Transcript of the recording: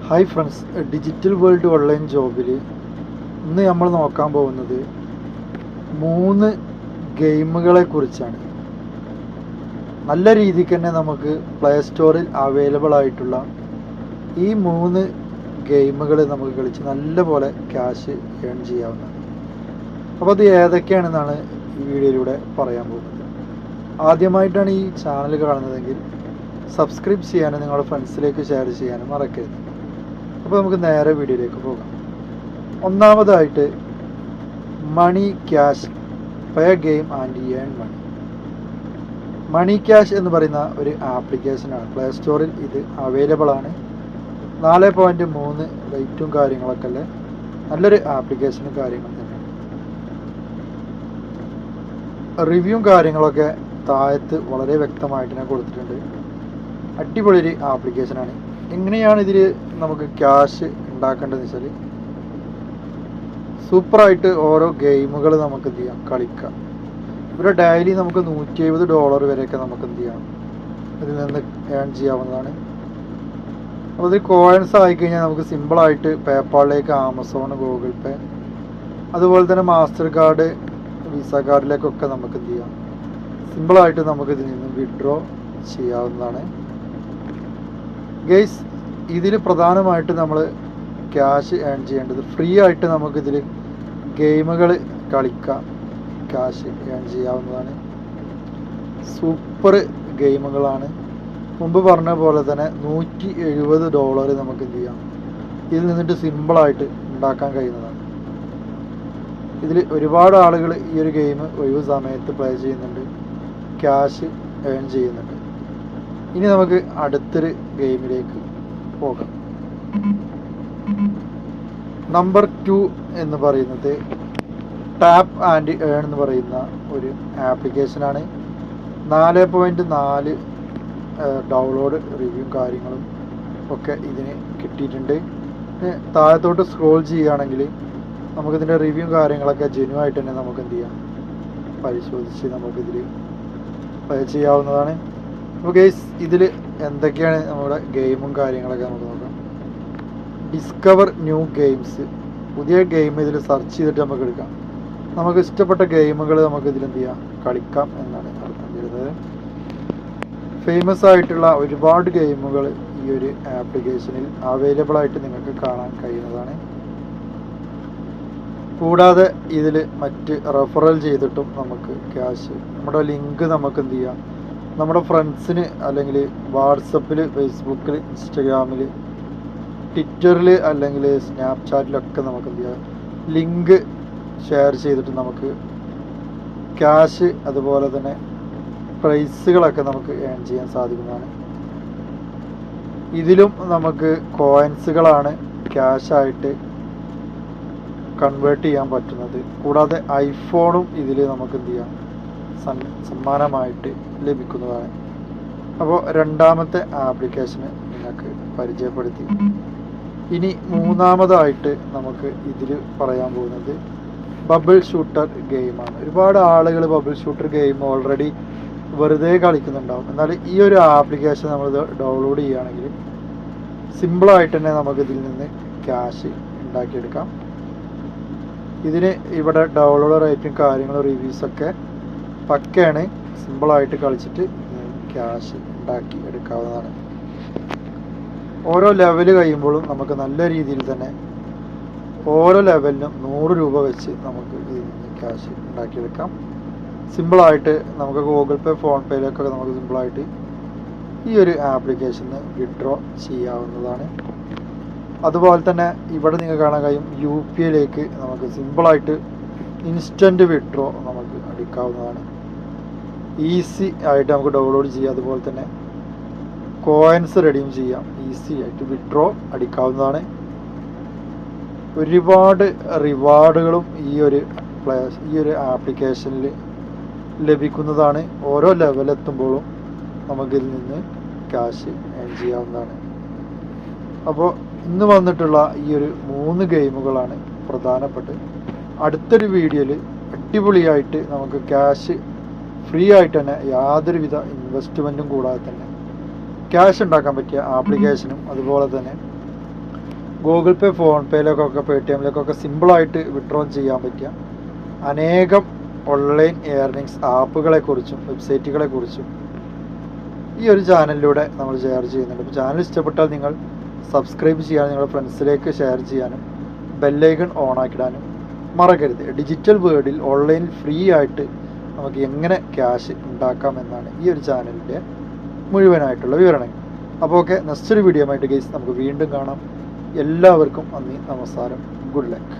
Hi friends, digital world online ജോബിൽ ഇന്ന് നമ്മൾ നോക്കാൻ പോകുന്നത് 3 ഗെയിമുകളെ കുറിച്ചാണ്. നല്ല രീതിക്ക് തന്നെ നമുക്ക് പ്ലേ സ്റ്റോറിൽ അവൈലബിൾ ആയിട്ടുള്ള ഈ 3 ഗെയിമുകൾ നമുക്ക് കളിച്ച് നല്ലപോലെ ക്യാഷ് ഏൺ ചെയ്യാവുന്നതാണ്. അപ്പോൾ അത് ഏതൊക്കെയാണെന്നാണ് ഈ വീഡിയോയിലൂടെ പറയാൻ പോകുന്നത്. ആദ്യമായിട്ടാണ് ഈ ചാനൽ കാണുന്നതെങ്കിൽ സബ്സ്ക്രൈബ് ചെയ്യാനും നിങ്ങളുടെ ഫ്രണ്ട്സിലേക്ക് ഷെയർ ചെയ്യാനും മറക്കരുത്. അപ്പോൾ നമുക്ക് നേരെ വീഡിയോയിലേക്ക് പോകാം. ഒന്നാമതായിട്ട് money cash pay game and earn money. Money cash എന്ന് പറയുന്ന ഒരു ആപ്ലിക്കേഷനാണ്. പ്ലേ സ്റ്റോറിൽ ഇത് അവൈലബിൾ ആണ്. 4.3 റേറ്റും കാര്യങ്ങളൊക്കെ അല്ലേ, നല്ലൊരു ആപ്ലിക്കേഷനും കാര്യങ്ങളും തന്നെയാണ്. റിവ്യൂവും കാര്യങ്ങളൊക്കെ താഴത്ത് വളരെ വ്യക്തമായിട്ട് ഞാൻ കൊടുത്തിട്ടുണ്ട്. അടിപൊളി ഒരു ആപ്ലിക്കേഷനാണ്. എങ്ങനെയാണ് ഇതിൽ നമുക്ക് ക്യാഷ് ഉണ്ടാക്കേണ്ടതെന്ന് വെച്ചാൽ, സൂപ്പറായിട്ട് ഓരോ ഗെയിമുകൾ നമുക്ക് എന്ത് ചെയ്യാം, കളിക്കാം. ഇവിടെ ഡെയിലി നമുക്ക് $170 വരെയൊക്കെ നമുക്ക് എന്ത് ചെയ്യാം, ഇതിൽ നിന്ന് ഏൺ ചെയ്യാവുന്നതാണ്. അപ്പോൾ ഇത് കോയിൻസ് ആയിക്കഴിഞ്ഞാൽ നമുക്ക് സിമ്പിളായിട്ട് പേപ്പാളിലേക്ക്, ആമസോൺ, ഗൂഗിൾ പേ, അതുപോലെ തന്നെ മാസ്റ്റർ കാർഡ്, വിസ കാർഡിലേക്കൊക്കെ നമുക്ക് എന്ത് ചെയ്യാം, സിമ്പിളായിട്ട് നമുക്ക് ഇതിൽ നിന്ന് വിഡ്രോ ചെയ്യാവുന്നതാണ്. ഗെയ്സ്, ഇതിൽ പ്രധാനമായിട്ട് നമ്മൾ ക്യാഷ് ഏൺ ചെയ്യേണ്ടത്, ഫ്രീ ആയിട്ട് നമുക്കിതിൽ ഗെയിമുകൾ കളിക്കാം, ക്യാഷ് ഏൺ ചെയ്യാവുന്നതാണ്. സൂപ്പർ ഗെയിമുകളാണ്. മുമ്പ് പറഞ്ഞ പോലെ തന്നെ $170 നമുക്ക് എന്ത് ചെയ്യാം, ഇതിൽ നിന്നിട്ട് സിമ്പിളായിട്ട് ഉണ്ടാക്കാൻ കഴിയുന്നതാണ്. ഇതിൽ ഒരുപാട് ആളുകൾ ഈ ഒരു ഗെയിം ഒഴിവ് സമയത്ത് പ്ലേ ചെയ്യുന്നുണ്ട്, ക്യാഷ് ഏൺ ചെയ്യുന്നുണ്ട്. ഇനി നമുക്ക് അടുത്തൊരു ഗെയിമിലേക്ക് പോകാം. നമ്പർ 2 എന്ന് പറയുന്നത് ടാപ്പ് ആൻഡ് ഏൺ എന്ന് പറയുന്ന ഒരു ആപ്ലിക്കേഷനാണ്. 4.4 ഡൗൺലോഡ് റിവ്യൂ കാര്യങ്ങളും ഒക്കെ ഇതിന് കിട്ടിയിട്ടുണ്ട്. താഴത്തോട്ട് സ്ക്രോൾ ചെയ്യുകയാണെങ്കിൽ നമുക്കിതിൻ്റെ റിവ്യൂ കാര്യങ്ങളൊക്കെ ജെന്യുവായിട്ട് തന്നെ നമുക്ക് എന്ത് ചെയ്യാം, പരിശോധിച്ച് നമുക്കിതിൽ പ്ലേ ചെയ്യാവുന്നതാണ്. അപ്പോൾ ഗെയ്സ്, ഇതിൽ എന്തൊക്കെയാണ് നമ്മുടെ ഗെയിമും കാര്യങ്ങളൊക്കെ നമുക്ക് നോക്കാം. ഡിസ്കവർ ന്യൂ ഗെയിംസ്, പുതിയ ഗെയിം ഇതിൽ സെർച്ച് ചെയ്തിട്ട് നമുക്ക് എടുക്കാം. നമുക്ക് ഇഷ്ടപ്പെട്ട ഗെയിമുകൾ നമുക്ക് ഇതിൽ എന്ത് ചെയ്യാം, കളിക്കാം എന്നാണ് അർത്ഥം വരുന്നത്. ഫേമസ് ആയിട്ടുള്ള ഒരുപാട് ഗെയിമുകൾ ഈ ഒരു ആപ്ലിക്കേഷനിൽ അവൈലബിൾ ആയിട്ട് നിങ്ങൾക്ക് കാണാൻ കഴിയുന്നതാണ്. കൂടാതെ ഇതിൽ മറ്റ് റെഫറൽ ചെയ്തിട്ടും നമുക്ക് ക്യാഷ്, നമ്മുടെ ലിങ്ക് നമുക്ക് എന്ത് ചെയ്യാം, നമ്മുടെ ഫ്രണ്ട്സിന് അല്ലെങ്കിൽ വാട്സപ്പിൽ, ഫേസ്ബുക്കിൽ, ഇൻസ്റ്റഗ്രാമിൽ, ട്വിറ്ററിൽ അല്ലെങ്കിൽ സ്നാപ്ചാറ്റിലൊക്കെ നമുക്ക് എന്ത് ചെയ്യാം, ലിങ്ക് ഷെയർ ചെയ്തിട്ട് നമുക്ക് ക്യാഷ്, അതുപോലെ തന്നെ പ്രൈസുകളൊക്കെ നമുക്ക് ഏൺ ചെയ്യാൻ സാധിക്കുന്നതാണ്. ഇതിലും നമുക്ക് കോയിൻസുകളാണ് ക്യാഷായിട്ട് കൺവേർട്ട് ചെയ്യാൻ പറ്റുന്നത്. കൂടാതെ ഐഫോണും ഇതിൽ നമുക്ക് എന്ത് ചെയ്യാം, സമ്മാനമായിട്ട് ലഭിക്കുന്നതാണ്. അപ്പോൾ രണ്ടാമത്തെ ആപ്ലിക്കേഷന് നിങ്ങൾക്ക് പരിചയപ്പെടുത്തി. ഇനി മൂന്നാമതായിട്ട് നമുക്ക് ഇതിൽ പറയാൻ പോകുന്നത് ബബിൾ ഷൂട്ടർ ഗെയിമാണ്. ഒരുപാട് ആളുകൾ ബബിൾ ഷൂട്ടർ ഗെയിം ഓൾറെഡി വെറുതെ കളിക്കുന്നുണ്ടാവും. എന്നാൽ ഈ ഒരു ആപ്ലിക്കേഷൻ നമ്മൾ ഡൗൺലോഡ് ചെയ്യുകയാണെങ്കിൽ സിമ്പിളായിട്ട് തന്നെ നമുക്ക് ഇതിൽ നിന്ന് ക്യാഷ് ഉണ്ടാക്കിയെടുക്കാം. ഇതിന് ഇവിടെ ഡൗൺലോഡ് റേറ്റും കാര്യങ്ങളും റിവ്യൂസൊക്കെ പക്കയാണ്. സിമ്പിളായിട്ട് കളിച്ചിട്ട് ക്യാഷ് ഉണ്ടാക്കി എടുക്കാവുന്നതാണ്. ഓരോ ലെവൽ കഴിയുമ്പോഴും നമുക്ക് നല്ല രീതിയിൽ തന്നെ ഓരോ ലെവലിനും $100 വെച്ച് നമുക്ക് ഇതിൽ നിന്ന് ക്യാഷ് ഉണ്ടാക്കിയെടുക്കാം. സിമ്പിളായിട്ട് നമുക്ക് ഗൂഗിൾ പേ, ഫോൺ പേയിലേക്കൊക്കെ നമുക്ക് സിമ്പിളായിട്ട് ഈ ഒരു ആപ്ലിക്കേഷന് വിഡ്രോ ചെയ്യാവുന്നതാണ്. അതുപോലെ തന്നെ ഇവിടെ നിങ്ങൾക്ക് കാണാൻ കഴിയും, UPIയിലേക്ക് നമുക്ക് സിമ്പിളായിട്ട് ഇൻസ്റ്റൻറ്റ് വിഡ്രോ നമുക്ക് അടിക്കാവുന്നതാണ്. ഈസി ആയിട്ട് നമുക്ക് ഡൗൺലോഡ് ചെയ്യാം. അതുപോലെ തന്നെ കോയിൻസ് റെഡീം ചെയ്യാം, ഈസി ആയിട്ട് വിഡ്രോ അടിക്കാവുന്നതാണ്. ഒരുപാട് റിവാർഡുകളും ഈ ഒരു ആപ്ലിക്കേഷനിൽ ലഭിക്കുന്നതാണ്. ഓരോ ലെവലെത്തുമ്പോഴും നമുക്കിതിൽ നിന്ന് ക്യാഷ് ഏൺ ചെയ്യാവുന്നതാണ്. അപ്പോൾ ഇന്ന് വന്നിട്ടുള്ള ഈ ഒരു 3 ഗെയിമുകളാണ് പ്രധാനപ്പെട്ട്. അടുത്തൊരു വീഡിയോയിൽ അടിപൊളിയായിട്ട് നമുക്ക് ക്യാഷ് ഫ്രീ ആയിട്ട് തന്നെ, യാതൊരുവിധ ഇൻവെസ്റ്റ്മെൻറ്റും കൂടാതെ തന്നെ ക്യാഷ് ഉണ്ടാക്കാൻ പറ്റിയ ആപ്ലിക്കേഷനും അതുപോലെ തന്നെ ഗൂഗിൾ പേ, ഫോൺ പേയിലേക്കൊക്കെ പേടിഎമ്മിലേക്കൊക്കെ സിമ്പിളായിട്ട് വിഡ്രോ ചെയ്യാൻ പറ്റിയ അനേകം ഓൺലൈൻ ഏർണിങ്സ് ആപ്പുകളെക്കുറിച്ചും വെബ്സൈറ്റുകളെക്കുറിച്ചും ഈ ഒരു ചാനലിലൂടെ നമ്മൾ ഷെയർ ചെയ്യുന്നുണ്ട്. അപ്പോൾ ചാനൽ ഇഷ്ടപ്പെട്ടാൽ നിങ്ങൾ സബ്സ്ക്രൈബ് ചെയ്യാനും നിങ്ങളുടെ ഫ്രണ്ട്സിലേക്ക് ഷെയർ ചെയ്യാനും ബെല്ലൈക്കൺ ഓൺ ആക്കിടാനും മറക്കരുത്. ഡിജിറ്റൽ വേൾഡിൽ ഓൺലൈനിൽ ഫ്രീ ആയിട്ട് നമുക്ക് എങ്ങനെ ക്യാഷ് ഉണ്ടാക്കാം എന്നാണ് ഈ ഒരു ചാനലിൻ്റെ മുഴുവനായിട്ടുള്ള വിവരണങ്ങൾ. അപ്പോൾ ഓക്കെ, നെക്സ്റ്റ് ഒരു വീഡിയോ ആയിട്ട് ഗൈസ് നമുക്ക് വീണ്ടും കാണാം. എല്ലാവർക്കും നന്ദി, നമസ്കാരം, ഗുഡ് ലക്ക്.